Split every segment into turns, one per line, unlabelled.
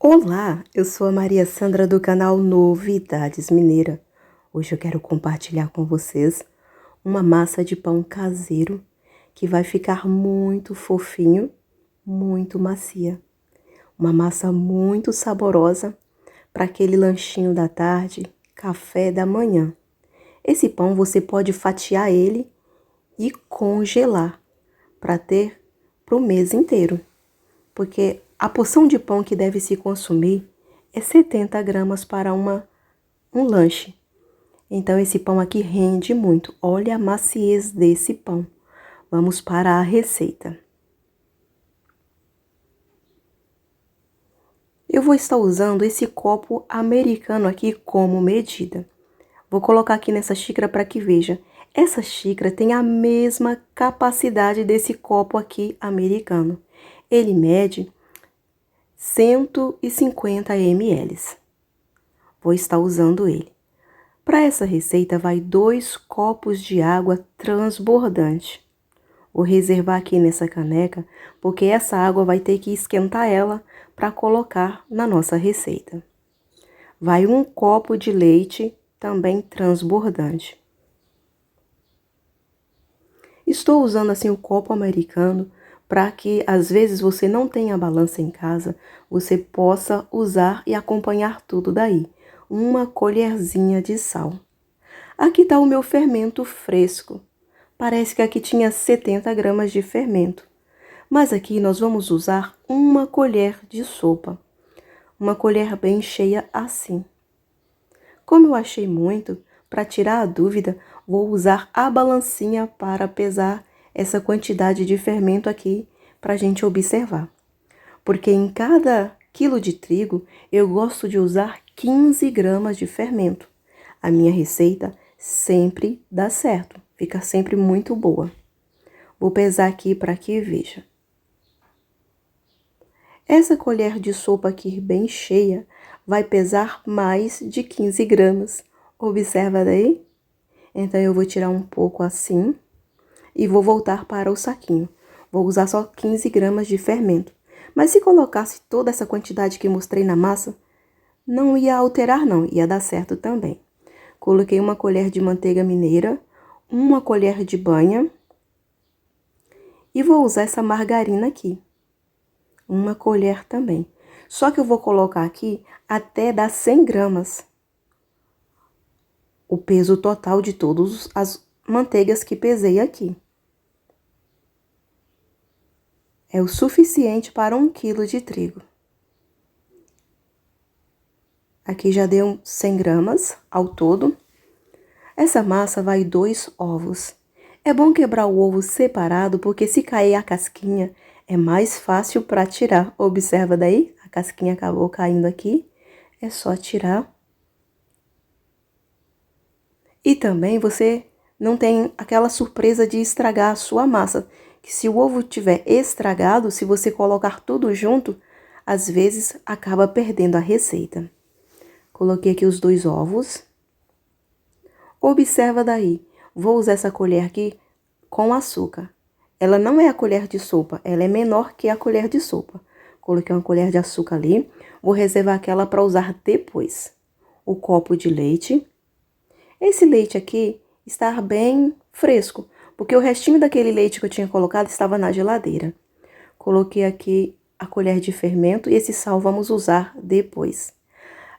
Olá, eu sou a Maria Sandra do canal Novidades Mineira. Hoje eu quero compartilhar com vocês uma massa de pão caseiro que vai ficar muito fofinho, muito macia. Uma massa muito saborosa para aquele lanchinho da tarde, café da manhã. Esse pão você pode fatiar ele e congelar para ter para o mês inteiro, porque a porção de pão que deve se consumir é 70 gramas para um lanche. Então, esse pão aqui rende muito. Olha a maciez desse pão. Vamos para a receita. Eu vou estar usando esse copo americano aqui como medida. Vou colocar aqui nessa xícara para que veja. Essa xícara tem a mesma capacidade desse copo aqui americano. Ele mede 150 ml. Vou estar usando ele. Para essa receita vai 2 copos de água transbordante. Vou reservar aqui nessa caneca, porque essa água vai ter que esquentar ela para colocar na nossa receita. Vai 1 copo de leite, também transbordante. Estou usando assim o copo americano para que, às vezes, você não tenha balança em casa, você possa usar e acompanhar tudo daí. 1 colherzinha de sal. Aqui está o meu fermento fresco. Parece que aqui tinha 70 gramas de fermento. Mas aqui nós vamos usar 1 colher de sopa. Uma colher bem cheia assim. Como eu achei muito, para tirar a dúvida, vou usar a balancinha para pesar essa quantidade de fermento aqui para a gente observar. Porque em cada quilo de trigo, eu gosto de usar 15 gramas de fermento. A minha receita sempre dá certo, fica sempre muito boa. Vou pesar aqui para que veja. Essa colher de sopa aqui bem cheia vai pesar mais de 15 gramas. Observa daí? Então, eu vou tirar um pouco assim e vou voltar para o saquinho. Vou usar só 15 gramas de fermento. Mas se colocasse toda essa quantidade que mostrei na massa, não ia alterar não, ia dar certo também. Coloquei 1 colher de manteiga mineira, 1 colher de banha e vou usar essa margarina aqui. 1 colher também. Só que eu vou colocar aqui até dar 100 gramas. O peso total de todas as manteigas que pesei aqui. É o suficiente para 1 quilo de trigo. Aqui já deu 100 gramas ao todo. Essa massa vai 2 ovos. É bom quebrar o ovo separado, porque se cair a casquinha, é mais fácil para tirar. Observa daí, a casquinha acabou caindo aqui. É só tirar. E também você não tem aquela surpresa de estragar a sua massa. Que se o ovo tiver estragado, se você colocar tudo junto, às vezes acaba perdendo a receita. Coloquei aqui os 2 ovos. Observa daí, vou usar essa colher aqui com açúcar. Ela não é a colher de sopa, ela é menor que a colher de sopa. Coloquei 1 colher de açúcar ali, vou reservar aquela para usar depois. O copo de leite. Esse leite aqui está bem fresco, porque o restinho daquele leite que eu tinha colocado estava na geladeira. Coloquei aqui a colher de fermento e esse sal vamos usar depois.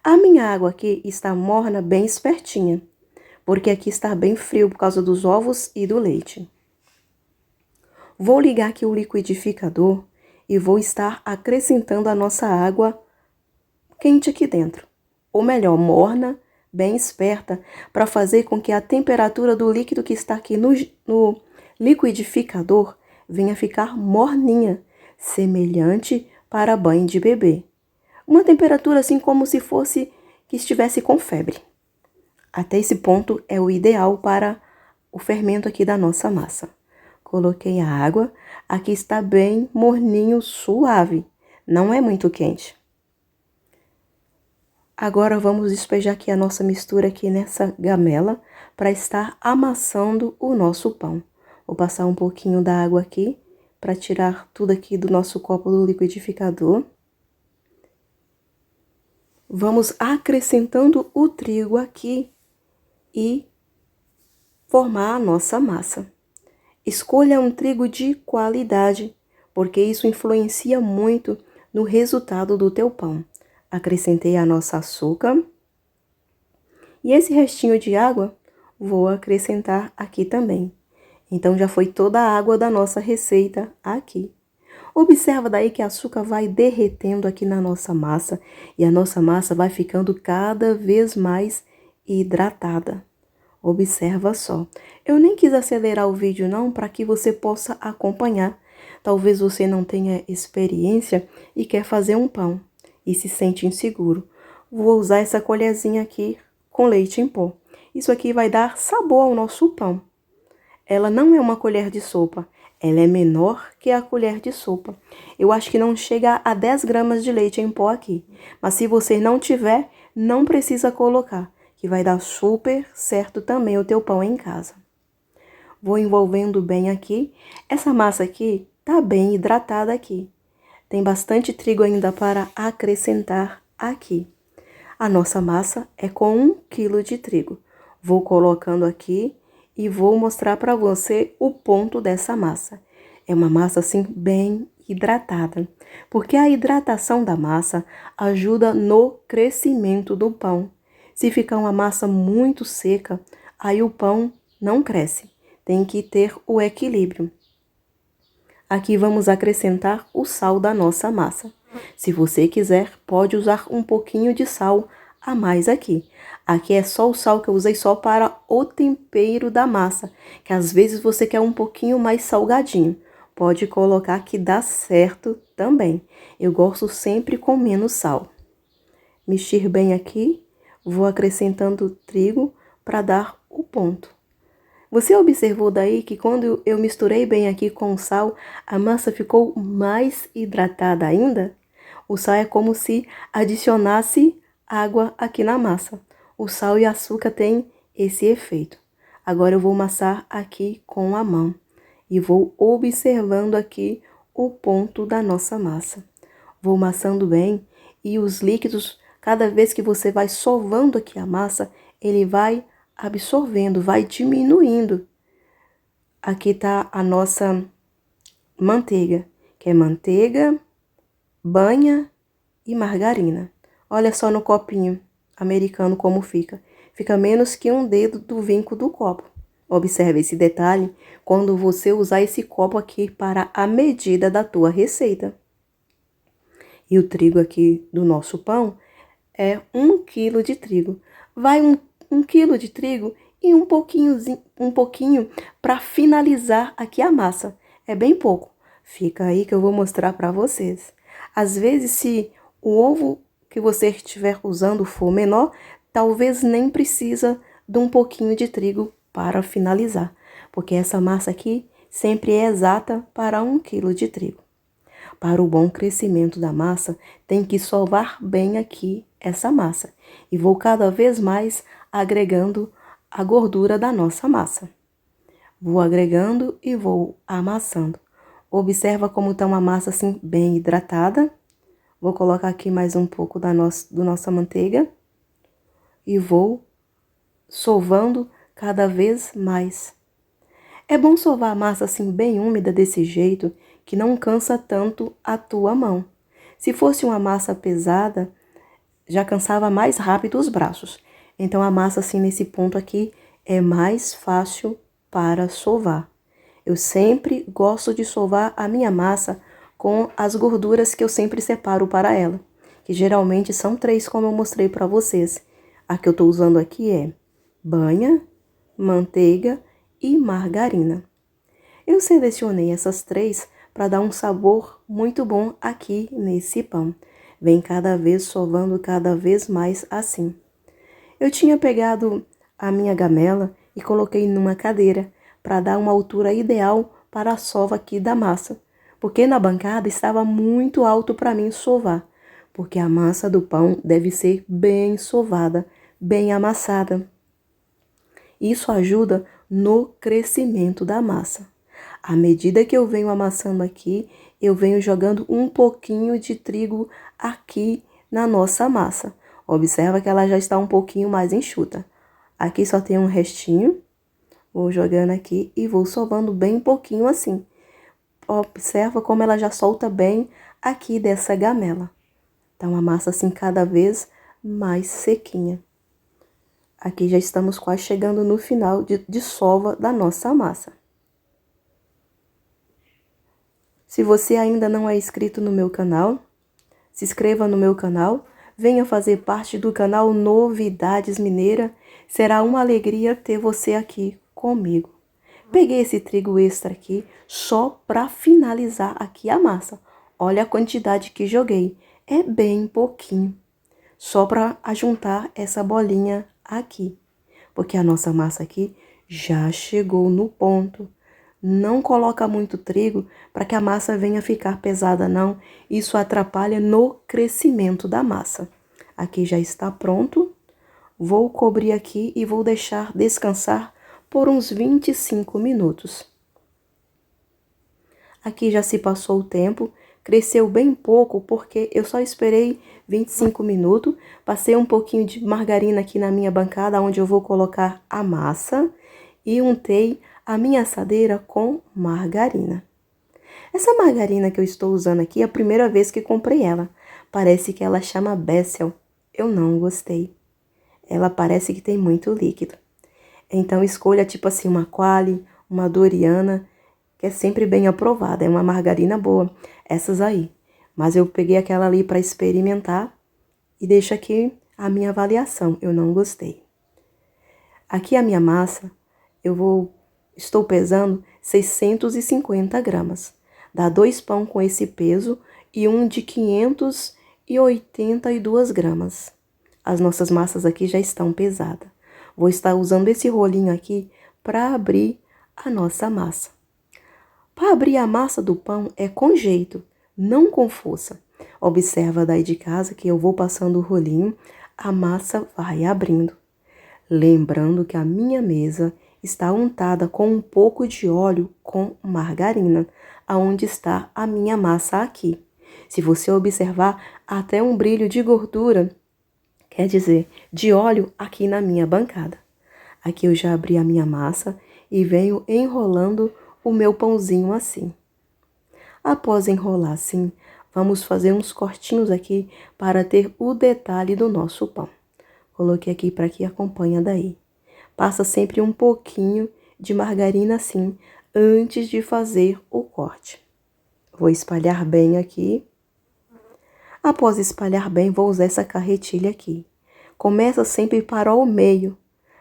A minha água aqui está morna, bem espertinha, porque aqui está bem frio por causa dos ovos e do leite. Vou ligar aqui o liquidificador e vou estar acrescentando a nossa água quente aqui dentro. Ou melhor, morna, bem esperta, para fazer com que a temperatura do líquido que está aqui no liquidificador venha ficar morninha, semelhante para banho de bebê. Uma temperatura assim como se fosse que estivesse com febre. Até esse ponto é o ideal para o fermento aqui da nossa massa. Coloquei a água, aqui está bem morninho, suave, não é muito quente. Agora vamos despejar aqui a nossa mistura aqui nessa gamela para estar amassando o nosso pão. Vou passar um pouquinho da água aqui para tirar tudo aqui do nosso copo do liquidificador. Vamos acrescentando o trigo aqui e formar a nossa massa. Escolha um trigo de qualidade, porque isso influencia muito no resultado do teu pão. Acrescentei a nossa açúcar e esse restinho de água vou acrescentar aqui também. Então já foi toda a água da nossa receita aqui. Observa daí que o açúcar vai derretendo aqui na nossa massa e a nossa massa vai ficando cada vez mais hidratada. Observa só. Eu nem quis acelerar o vídeo não para que você possa acompanhar. Talvez você não tenha experiência e quer fazer um pão e se sente inseguro. Vou usar essa colherzinha aqui com leite em pó. Isso aqui vai dar sabor ao nosso pão. Ela não é uma colher de sopa, ela é menor que a colher de sopa. Eu acho que não chega a 10 gramas de leite em pó aqui. Mas se você não tiver, não precisa colocar, que vai dar super certo também o teu pão em casa. Vou envolvendo bem aqui. Essa massa aqui tá bem hidratada aqui. Tem bastante trigo ainda para acrescentar aqui. A nossa massa é com 1 kg de trigo. Vou colocando aqui e vou mostrar para você o ponto dessa massa. É uma massa assim bem hidratada, porque a hidratação da massa ajuda no crescimento do pão. Se ficar uma massa muito seca, aí o pão não cresce. Tem que ter o equilíbrio. Aqui vamos acrescentar o sal da nossa massa. Se você quiser, pode usar um pouquinho de sal a mais aqui. Aqui é só o sal que eu usei só para o tempero da massa, que às vezes você quer um pouquinho mais salgadinho. Pode colocar que dá certo também. Eu gosto sempre com menos sal. Mexer bem aqui, vou acrescentando trigo para dar o ponto. Você observou daí que quando eu misturei bem aqui com o sal, a massa ficou mais hidratada ainda? O sal é como se adicionasse água aqui na massa. O sal e açúcar têm esse efeito. Agora eu vou amassar aqui com a mão e vou observando aqui o ponto da nossa massa. Vou amassando bem e os líquidos, cada vez que você vai sovando aqui a massa, ele vai absorvendo, vai diminuindo. Aqui tá a nossa manteiga, que é manteiga, banha e margarina. Olha só no copinho americano como fica. Fica menos que um dedo do vinco do copo. Observe esse detalhe quando você usar esse copo aqui para a medida da tua receita. E o trigo aqui do nosso pão é 1 kg de trigo. Vai um quilo de trigo e um pouquinho para finalizar aqui a massa. É bem pouco. Fica aí que eu vou mostrar para vocês. Às vezes, se o ovo que você estiver usando for menor, talvez nem precisa de um pouquinho de trigo para finalizar, porque essa massa aqui sempre é exata para 1 kg de trigo. Para o bom crescimento da massa, tem que sovar bem aqui essa massa. E vou cada vez mais agregando a gordura da nossa massa. Vou agregando e vou amassando. Observa como está uma massa assim bem hidratada. Vou colocar aqui mais um pouco da nossa manteiga. E vou sovando cada vez mais. É bom sovar a massa assim bem úmida desse jeito, que não cansa tanto a tua mão. Se fosse uma massa pesada, já cansava mais rápido os braços. Então, a massa assim nesse ponto aqui é mais fácil para sovar. Eu sempre gosto de sovar a minha massa com as gorduras que eu sempre separo para ela, que geralmente são 3, como eu mostrei para vocês. A que eu estou usando aqui é banha, manteiga e margarina. Eu selecionei essas 3 para dar um sabor muito bom aqui nesse pão. Vem cada vez sovando cada vez mais assim. Eu tinha pegado a minha gamela e coloquei numa cadeira para dar uma altura ideal para a sova aqui da massa, porque na bancada estava muito alto para mim sovar, porque a massa do pão deve ser bem sovada, bem amassada. Isso ajuda no crescimento da massa. À medida que eu venho amassando aqui, eu venho jogando um pouquinho de trigo aqui na nossa massa. Observa que ela já está um pouquinho mais enxuta. Aqui só tem um restinho. Vou jogando aqui e vou sovando bem pouquinho assim. Observa como ela já solta bem aqui dessa gamela. Então, a massa assim cada vez mais sequinha. Aqui já estamos quase chegando no final de sova da nossa massa. Se você ainda não é inscrito no meu canal, se inscreva no meu canal, venha fazer parte do canal Novidades Mineira. Será uma alegria ter você aqui comigo. Peguei esse trigo extra aqui só para finalizar aqui a massa. Olha a quantidade que joguei, é bem pouquinho. Só para ajuntar essa bolinha aqui, porque a nossa massa aqui já chegou no ponto. Não coloca muito trigo para que a massa venha ficar pesada, não. Isso atrapalha no crescimento da massa. Aqui já está pronto. Vou cobrir aqui e vou deixar descansar por uns 25 minutos. Aqui já se passou o tempo, cresceu bem pouco porque eu só esperei 25 minutos. Passei um pouquinho de margarina aqui na minha bancada, onde eu vou colocar a massa, e untei a minha assadeira com margarina. Essa margarina que eu estou usando aqui é a primeira vez que comprei ela. Parece que ela chama Bessel. Eu não gostei. Ela parece que tem muito líquido. Então escolha tipo assim uma Qualy, uma Doriana, que é sempre bem aprovada. É uma margarina boa, essas aí. Mas eu peguei aquela ali para experimentar e deixo aqui a minha avaliação. Eu não gostei. Aqui a minha massa, estou pesando 650 gramas. Dá 2 pão com esse peso e um de 582 gramas. As nossas massas aqui já estão pesadas. Vou estar usando esse rolinho aqui para abrir a nossa massa. Para abrir a massa do pão é com jeito, não com força. Observa daí de casa que eu vou passando o rolinho, a massa vai abrindo. Lembrando que a minha mesa está untada com um pouco de óleo com margarina, aonde está a minha massa aqui. Se você observar, até um brilho de gordura, quer dizer, de óleo aqui na minha bancada. Aqui eu já abri a minha massa e venho enrolando o meu pãozinho assim. Após enrolar assim, vamos fazer uns cortinhos aqui para ter o detalhe do nosso pão. Coloquei aqui para que acompanha daí. Passa sempre um pouquinho de margarina assim, antes de fazer o corte. Vou espalhar bem aqui. Após espalhar bem, vou usar essa carretilha aqui. Começa sempre para o meio.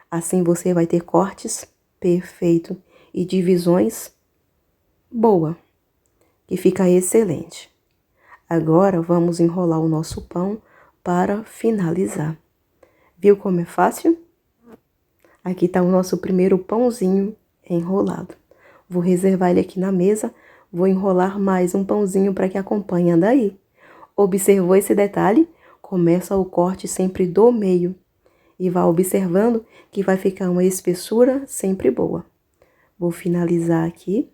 Assim você vai ter cortes perfeito e divisões boa, que fica excelente. Agora vamos enrolar o nosso pão para finalizar. Viu como é fácil? Aqui está o nosso primeiro pãozinho enrolado. Vou reservar ele aqui na mesa, vou enrolar mais um pãozinho para que acompanhe daí. Observou esse detalhe? Começa o corte sempre do meio e vá observando que vai ficar uma espessura sempre boa. Vou finalizar aqui.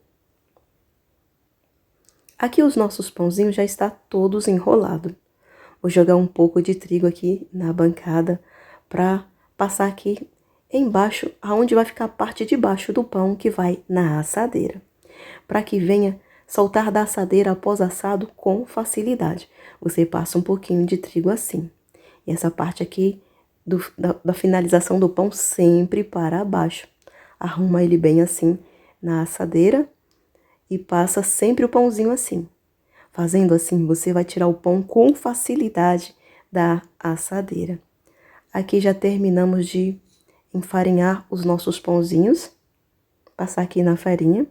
Aqui os nossos pãozinhos já estão todos enrolados. Vou jogar um pouco de trigo aqui na bancada para passar aqui embaixo, aonde vai ficar a parte de baixo do pão que vai na assadeira. Para que venha soltar da assadeira após assado com facilidade. Você passa um pouquinho de trigo assim. E essa parte aqui da finalização do pão sempre para baixo. Arruma ele bem assim na assadeira e passa sempre o pãozinho assim. Fazendo assim, você vai tirar o pão com facilidade da assadeira. Aqui já terminamos de enfarinhar os nossos pãozinhos. Passar aqui na farinha,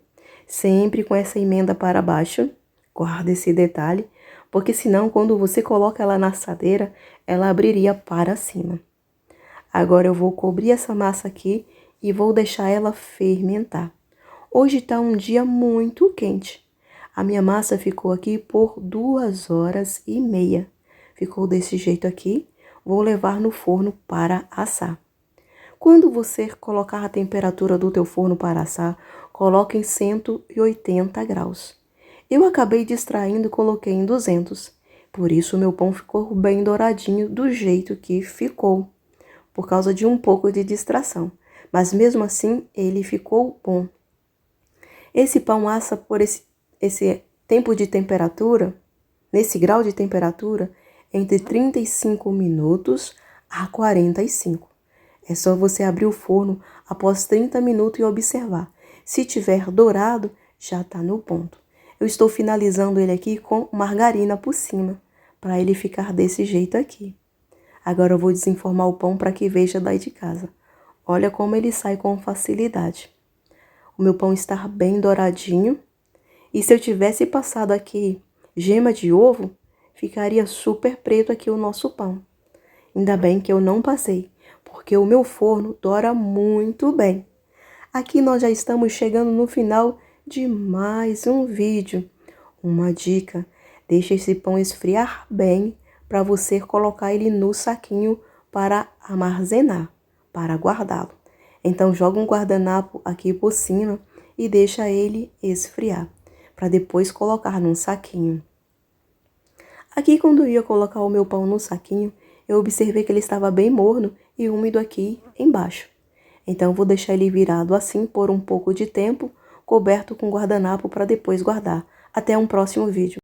sempre com essa emenda para baixo. Guarda esse detalhe, porque senão quando você coloca ela na assadeira, ela abriria para cima. Agora eu vou cobrir essa massa aqui e vou deixar ela fermentar. Hoje está um dia muito quente. A minha massa ficou aqui por 2h30. Ficou desse jeito aqui. Vou levar no forno para assar. Quando você colocar a temperatura do teu forno para assar, coloque em 180 graus. Eu acabei distraindo e coloquei em 200, Por isso o meu pão ficou bem douradinho do jeito que ficou, por causa de um pouco de distração. Mas mesmo assim, ele ficou bom. Esse pão assa por esse tempo de temperatura, nesse grau de temperatura, entre 35 minutos a 45. É só você abrir o forno após 30 minutos e observar. Se tiver dourado, já está no ponto. Eu estou finalizando ele aqui com margarina por cima, para ele ficar desse jeito aqui. Agora eu vou desenformar o pão para que veja daí de casa. Olha como ele sai com facilidade. O meu pão está bem douradinho. E se eu tivesse passado aqui gema de ovo, ficaria super preto aqui o nosso pão. Ainda bem que eu não passei, porque o meu forno doura muito bem. Aqui nós já estamos chegando no final de mais um vídeo. Uma dica, deixe esse pão esfriar bem para você colocar ele no saquinho para armazenar, para guardá-lo. Então joga um guardanapo aqui por cima e deixa ele esfriar, para depois colocar num saquinho. Aqui quando eu ia colocar o meu pão no saquinho, eu observei que ele estava bem morno e úmido aqui embaixo. Então vou deixar ele virado assim por um pouco de tempo, coberto com guardanapo para depois guardar. Até um próximo vídeo.